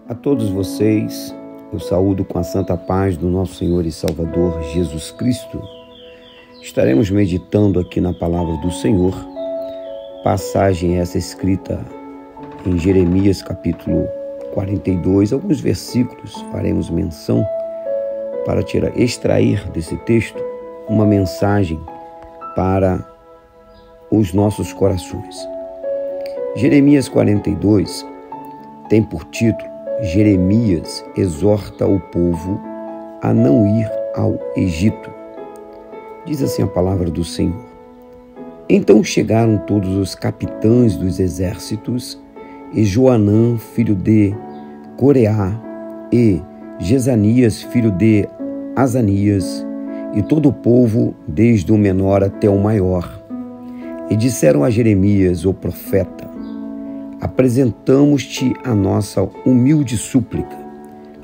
A todos vocês, eu saúdo com a santa paz do nosso Senhor e Salvador Jesus Cristo. Estaremos meditando aqui na palavra do Senhor, passagem essa escrita em Jeremias capítulo 42, alguns versículos faremos menção para extrair desse texto uma mensagem para os nossos corações. Jeremias 42 tem por título: Jeremias exorta o povo a não ir ao Egito. Diz assim a palavra do Senhor: Então chegaram todos os capitães dos exércitos, e Joanã, filho de Coreá, e Jezanias, filho de Azanias, e todo o povo, desde o menor até o maior. E disseram a Jeremias, o profeta: Apresentamos-te a nossa humilde súplica,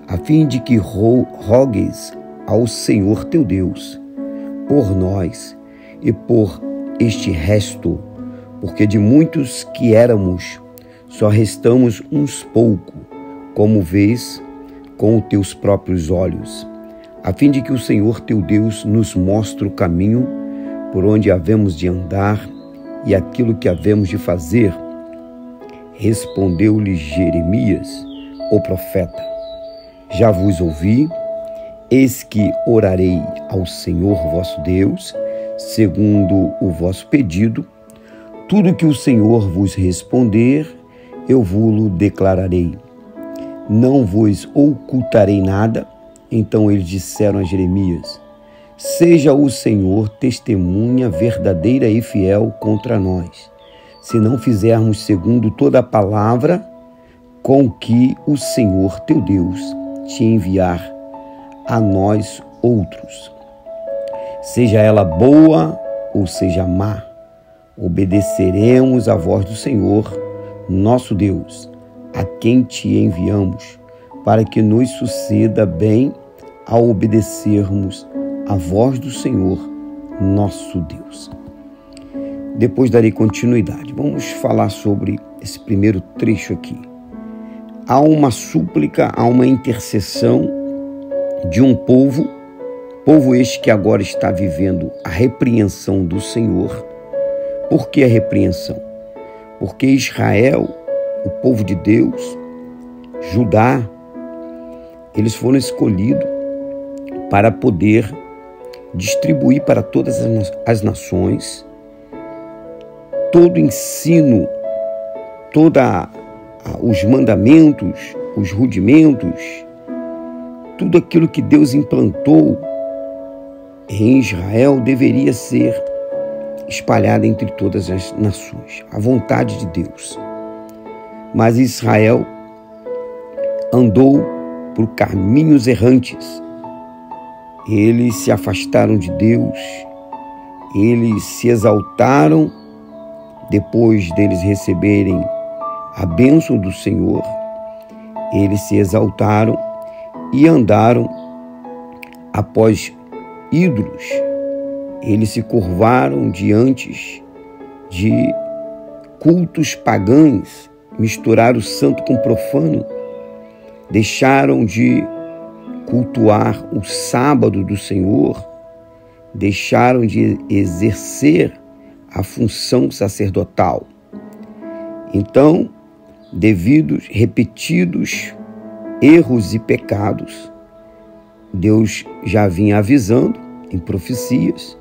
a fim de que rogues ao Senhor teu Deus, por nós e por este resto, porque de muitos que éramos, só restamos uns poucos, como vês com os teus próprios olhos, a fim de que o Senhor teu Deus nos mostre o caminho por onde havemos de andar e aquilo que havemos de fazer. Respondeu-lhe Jeremias, o profeta: Já vos ouvi, eis que orarei ao Senhor vosso Deus, segundo o vosso pedido. Tudo que o Senhor vos responder, eu vos-lo declararei. Não vos ocultarei nada. Então eles disseram a Jeremias: Seja o Senhor testemunha verdadeira e fiel contra nós, se não fizermos segundo toda a palavra com que o Senhor teu Deus te enviar a nós outros. Seja ela boa ou seja má, obedeceremos à voz do Senhor, nosso Deus, a quem te enviamos, para que nos suceda bem ao obedecermos à voz do Senhor, nosso Deus. Depois darei continuidade. Vamos falar sobre esse primeiro trecho aqui. Há uma súplica, há uma intercessão de um povo este que agora está vivendo a repreensão do Senhor. Por que a repreensão? Porque Israel, o povo de Deus, Judá, eles foram escolhidos para poder distribuir para todas as nações todo o ensino, os mandamentos, os rudimentos, tudo aquilo que Deus implantou em Israel deveria ser espalhado entre todas as nações, a vontade de Deus. Mas Israel andou por caminhos errantes. Eles se afastaram de Deus, eles se exaltaram depois deles receberem a bênção do Senhor. Eles se exaltaram e andaram após ídolos. Eles se curvaram diante de cultos pagãos, misturaram o santo com o profano, deixaram de cultuar o sábado do Senhor, deixaram de exercer a função sacerdotal. Então, devido repetidos erros e pecados, Deus já vinha avisando em profecias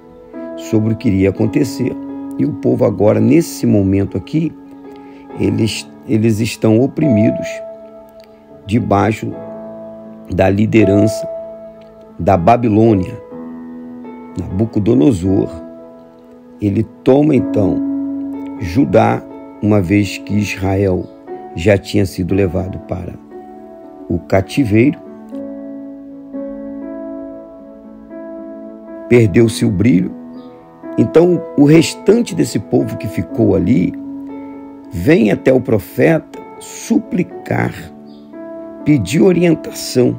sobre o que iria acontecer. E o povo agora, nesse momento aqui, eles estão oprimidos debaixo da liderança da Babilônia. Nabucodonosor, ele toma então Judá, uma vez que Israel já tinha sido levado para o cativeiro. Perdeu-se o brilho. Então o restante desse povo que ficou ali vem até o profeta suplicar, pedir orientação.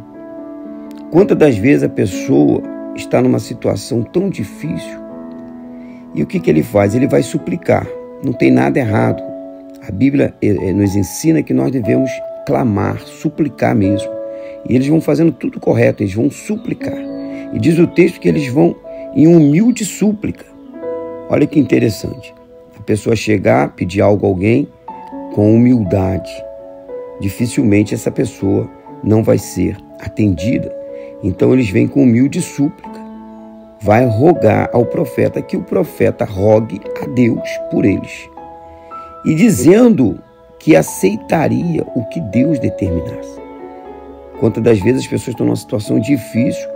Quantas das vezes a pessoa está numa situação tão difícil e o que ele faz? Ele vai suplicar. Não tem nada errado. A Bíblia nos ensina que nós devemos clamar, suplicar mesmo. E eles vão fazendo tudo correto, eles vão suplicar. E diz o texto que eles vão em humilde súplica. Olha que interessante. A pessoa chegar, pedir algo a alguém com humildade. Dificilmente essa pessoa não vai ser atendida. Então eles vêm com humilde súplica. Vai rogar ao profeta que o profeta rogue a Deus por eles. E dizendo que aceitaria o que Deus determinasse. Quantas das vezes as pessoas estão numa situação difícil,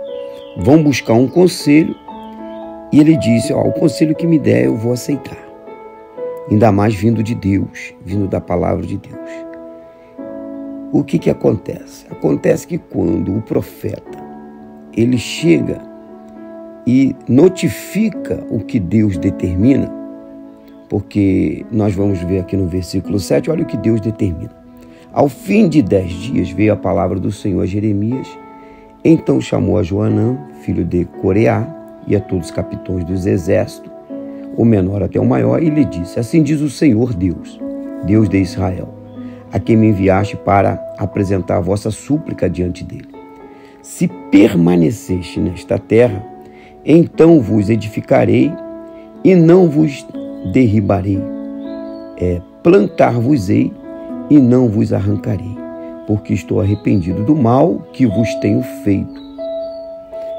vão buscar um conselho e ele diz, o conselho que me der eu vou aceitar. Ainda mais vindo de Deus, vindo da palavra de Deus. O que acontece? Acontece que quando o profeta, ele chega e notifica o que Deus determina, porque nós vamos ver aqui no versículo 7, olha o que Deus determina. Ao fim de 10 dias veio a palavra do Senhor a Jeremias, então chamou a Joanã, filho de Coreá, e a todos os capitães dos exércitos, o menor até o maior, e lhe disse, assim diz o Senhor Deus, Deus de Israel, a quem me enviaste para apresentar a vossa súplica diante dele. Se permaneceste nesta terra, então vos edificarei e não vos derribarei. Plantar-vos-ei e não vos arrancarei, porque estou arrependido do mal que vos tenho feito.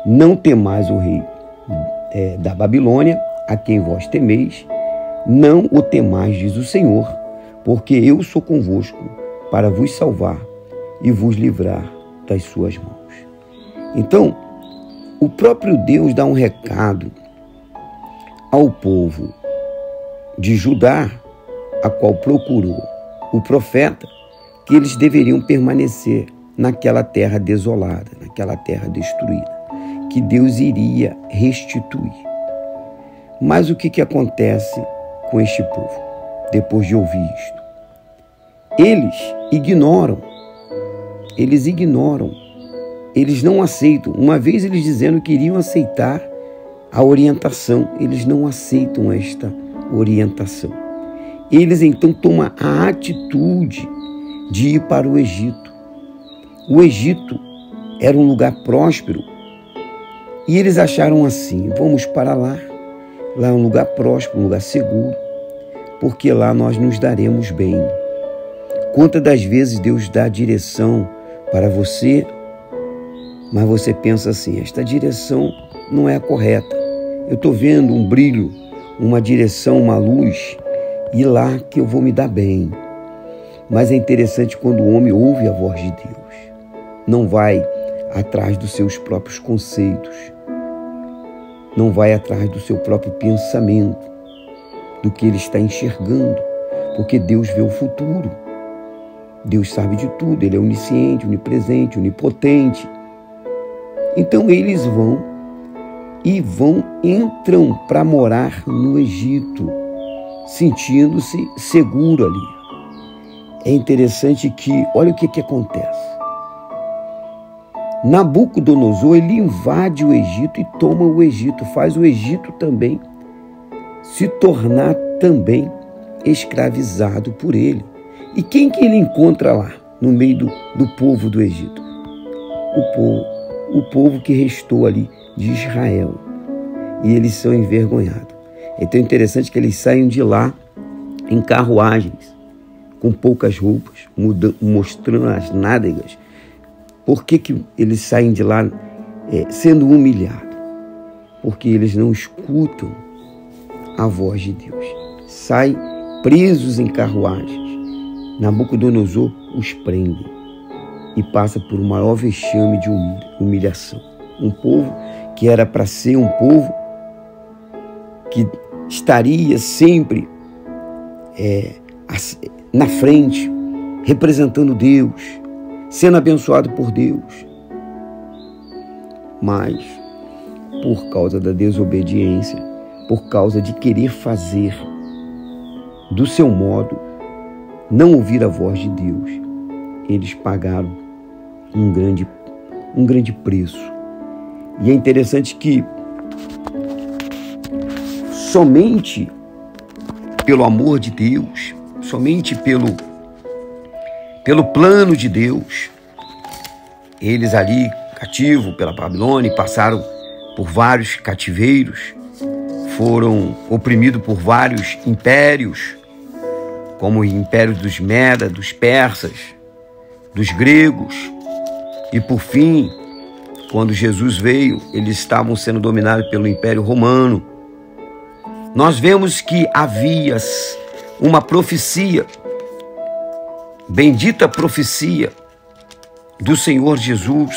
Não temais o rei da Babilônia, a quem vós temeis, não o temais, diz o Senhor, porque eu sou convosco para vos salvar e vos livrar das suas mãos. Então, o próprio Deus dá um recado ao povo de Judá, a qual procurou o profeta, que eles deveriam permanecer naquela terra desolada, naquela terra destruída, que Deus iria restituir. Mas o que acontece com este povo, depois de ouvir isto? Eles ignoram, eles não aceitam. Uma vez eles dizendo que iriam aceitar a orientação, eles não aceitam esta orientação. Eles então tomam a atitude de ir para o Egito. O Egito era um lugar próspero e eles acharam assim, vamos para lá. Lá é um lugar próspero, um lugar seguro, porque lá nós nos daremos bem. Quantas das vezes Deus dá direção para você, mas você pensa assim, esta direção não é a correta. Eu estou vendo um brilho, uma direção, uma luz, e lá que eu vou me dar bem. Mas é interessante quando o homem ouve a voz de Deus, não vai atrás dos seus próprios conceitos, não vai atrás do seu próprio pensamento, do que ele está enxergando, porque Deus vê o futuro. Deus sabe de tudo, Ele é onisciente, onipresente, onipotente. Então eles entram para morar no Egito, sentindo-se seguro ali. É interessante que, olha o que acontece. Nabucodonosor, ele invade o Egito e toma o Egito, faz o Egito também se tornar também escravizado por ele. E quem que ele encontra lá, no meio do povo do Egito? O povo que restou ali de Israel. E eles são envergonhados. Então é interessante que eles saem de lá em carruagens, com poucas roupas, mostrando as nádegas. Por que eles saem de lá sendo humilhados? Porque eles não escutam a voz de Deus. Saem presos em carruagens. Nabucodonosor os prende e passa por um maior vexame de humilhação. Um povo que era para ser um povo que estaria sempre na frente, representando Deus, sendo abençoado por Deus. Mas, por causa da desobediência, por causa de querer fazer do seu modo, não ouvir a voz de Deus, eles pagaram um grande preço. E é interessante que somente pelo amor de Deus, somente pelo plano de Deus. Eles ali, cativos pela Babilônia, passaram por vários cativeiros, foram oprimidos por vários impérios, como o império dos Medas, dos persas, dos gregos. E por fim, quando Jesus veio, eles estavam sendo dominados pelo Império Romano. Nós vemos que havia uma profecia, bendita profecia do Senhor Jesus,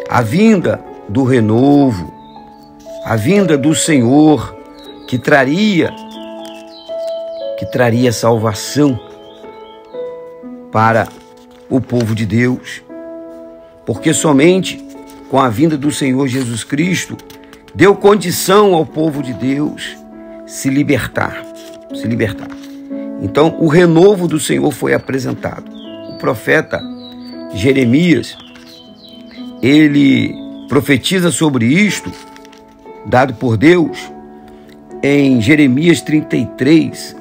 a vinda do renovo, a vinda do Senhor que traria salvação para o povo de Deus, porque somente com a vinda do Senhor Jesus Cristo deu condição ao povo de Deus se libertar. Então, o renovo do Senhor foi apresentado. O profeta Jeremias, ele profetiza sobre isto, dado por Deus, em Jeremias 33,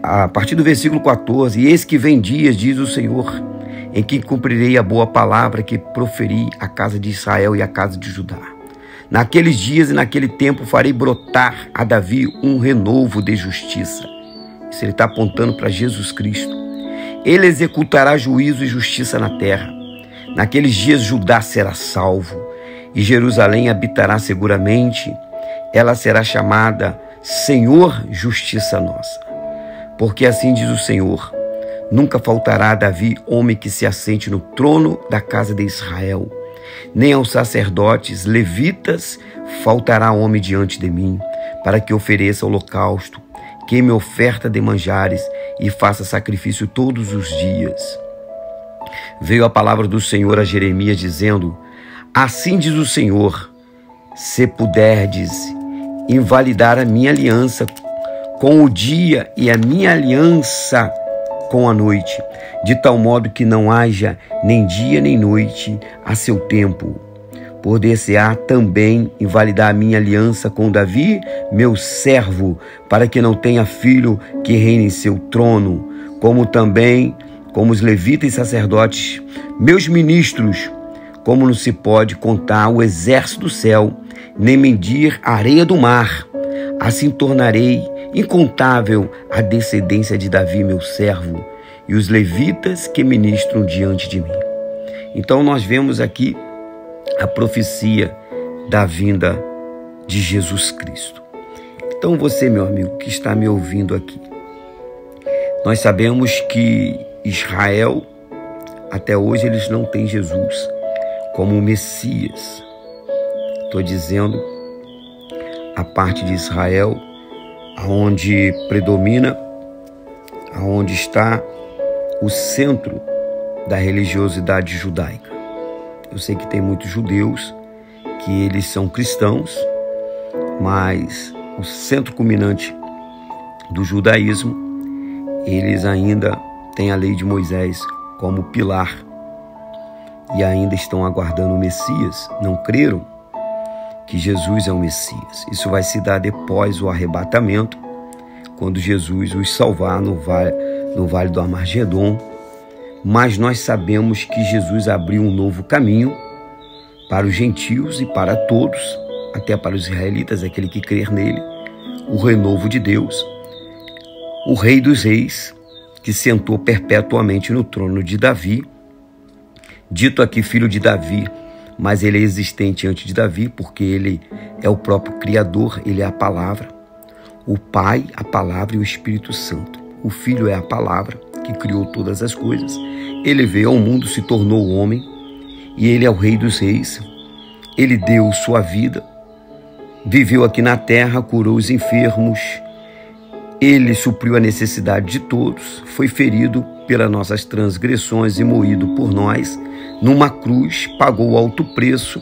a partir do versículo 14. E eis que vem dias, diz o Senhor, em que cumprirei a boa palavra que proferi à casa de Israel e à casa de Judá. Naqueles dias e naquele tempo farei brotar a Davi um renovo de justiça. Isso ele está apontando para Jesus Cristo. Ele executará juízo e justiça na terra. Naqueles dias Judá será salvo e Jerusalém habitará seguramente. Ela será chamada Senhor, justiça nossa. Porque assim diz o Senhor: nunca faltará a Davi homem que se assente no trono da casa de Israel, nem aos sacerdotes levitas faltará homem diante de mim, para que ofereça holocausto, queime oferta de manjares e faça sacrifício todos os dias. Veio a palavra do Senhor a Jeremias dizendo: assim diz o Senhor, se puderdes invalidar a minha aliança com o dia e a minha aliança com a noite, de tal modo que não haja nem dia nem noite a seu tempo. Poder-se-á também invalidar a minha aliança com Davi, meu servo, para que não tenha filho que reine em seu trono, como também como os levitas e sacerdotes, meus ministros, como não se pode contar o exército do céu, nem medir a areia do mar. Assim tornarei incontável a descendência de Davi, meu servo, e os levitas que ministram diante de mim. Então nós vemos aqui a profecia da vinda de Jesus Cristo. Então você, meu amigo, que está me ouvindo aqui, nós sabemos que Israel, até hoje, eles não têm Jesus como o Messias. Estou dizendo a parte de Israel, aonde predomina, aonde está o centro da religiosidade judaica. Eu sei que tem muitos judeus que eles são cristãos, mas o centro culminante do judaísmo, eles ainda têm a lei de Moisés como pilar e ainda estão aguardando o Messias. Não creram que Jesus é o Messias. Isso vai se dar depois do arrebatamento, quando Jesus os salvar no vale do Armagedon. Mas nós sabemos que Jesus abriu um novo caminho para os gentios e para todos, até para os israelitas, aquele que crer nele, o renovo de Deus, o Rei dos Reis, que sentou perpetuamente no trono de Davi, dito aqui filho de Davi, mas ele é existente antes de Davi, porque ele é o próprio Criador, ele é a palavra. O Pai, a palavra e o Espírito Santo. O Filho é a palavra que criou todas as coisas. Ele veio ao mundo, se tornou homem, e ele é o Rei dos Reis. Ele deu sua vida, viveu aqui na terra, curou os enfermos, ele supriu a necessidade de todos, foi ferido pelas nossas transgressões e moído por nós, numa cruz, pagou o alto preço,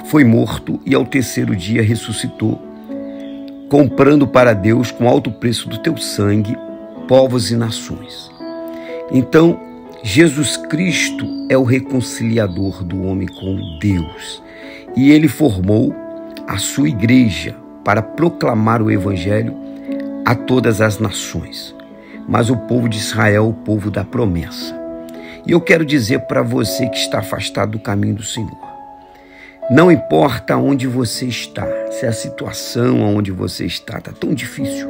foi morto e ao terceiro dia ressuscitou, comprando para Deus com alto preço do teu sangue, povos e nações. Então, Jesus Cristo é o reconciliador do homem com Deus, e ele formou a sua igreja para proclamar o evangelho a todas as nações. mas o povo de Israel é o povo da promessa. E eu quero dizer para você que está afastado do caminho do Senhor, não importa onde você está, se a situação onde você está tão difícil,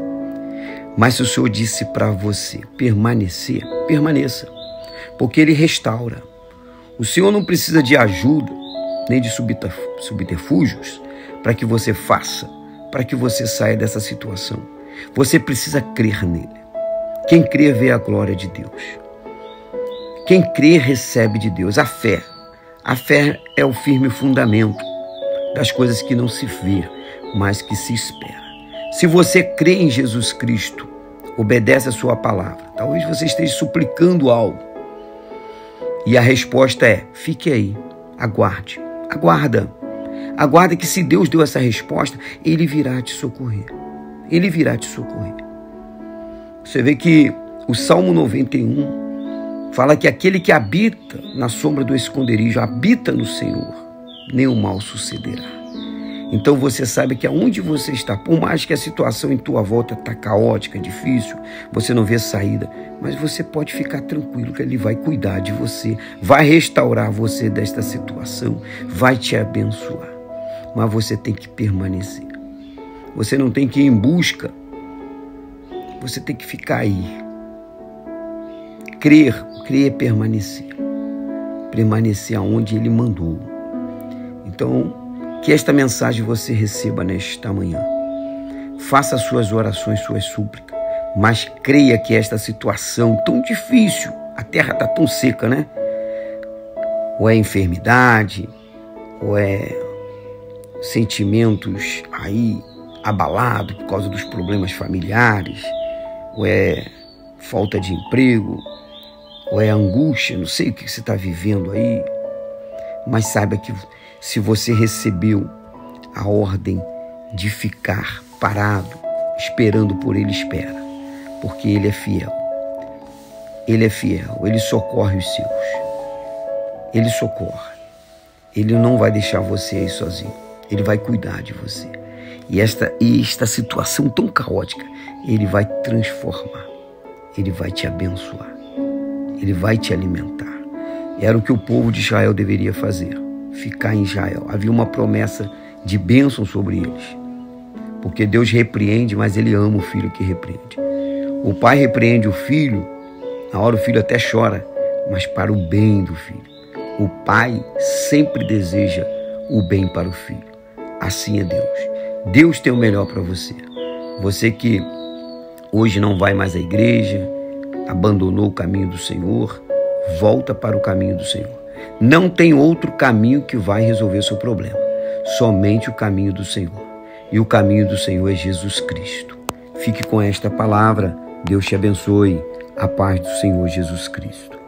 mas se o Senhor disse para você permanecer, permaneça, porque Ele restaura. O Senhor não precisa de ajuda, nem de subterfúgios para que você faça, para que você saia dessa situação. Você precisa crer nele. Quem crê vê a glória de Deus. Quem crê recebe de Deus. A fé é o firme fundamento das coisas que não se vê, mas que se espera. Se você crê em Jesus Cristo, obedece a sua palavra. Talvez você esteja suplicando algo. E a resposta é, fique aí, aguarde. Aguarda que se Deus deu essa resposta, Ele virá te socorrer. Ele virá te socorrer. Você vê que o Salmo 91 fala que aquele que habita na sombra do esconderijo, habita no Senhor, nenhum mal sucederá. Então você sabe que aonde você está, por mais que a situação em tua volta está caótica, difícil, você não vê saída, mas você pode ficar tranquilo que Ele vai cuidar de você, vai restaurar você desta situação, vai te abençoar. Mas você tem que permanecer. Você não tem que ir em busca, você tem que ficar aí. Crer é permanecer. Permanecer aonde Ele mandou. Então, que esta mensagem você receba nesta manhã. Faça suas orações, suas súplicas, mas creia que esta situação tão difícil, a terra está tão seca, né? Ou é enfermidade, ou é sentimentos aí abalados por causa dos problemas familiares, ou é falta de emprego, ou é angústia, não sei o que você está vivendo aí, mas saiba que se você recebeu a ordem de ficar parado, esperando por Ele, espera, porque Ele é fiel. Ele é fiel, Ele socorre os seus. Ele socorre. Ele não vai deixar você aí sozinho. Ele vai cuidar de você. E esta situação tão caótica, Ele vai transformar. Ele vai te abençoar. Ele vai te alimentar. Era o que o povo de Israel deveria fazer. Ficar em Israel. Havia uma promessa de bênção sobre eles. Porque Deus repreende, mas Ele ama o filho que repreende. O pai repreende o filho, na hora o filho até chora, mas para o bem do filho. O pai sempre deseja o bem para o filho. Assim é Deus. Deus tem o melhor para você. Você que hoje não vai mais à igreja, abandonou o caminho do Senhor, volta para o caminho do Senhor. Não tem outro caminho que vai resolver seu problema. Somente o caminho do Senhor. E o caminho do Senhor é Jesus Cristo. Fique com esta palavra. Deus te abençoe. A paz do Senhor Jesus Cristo.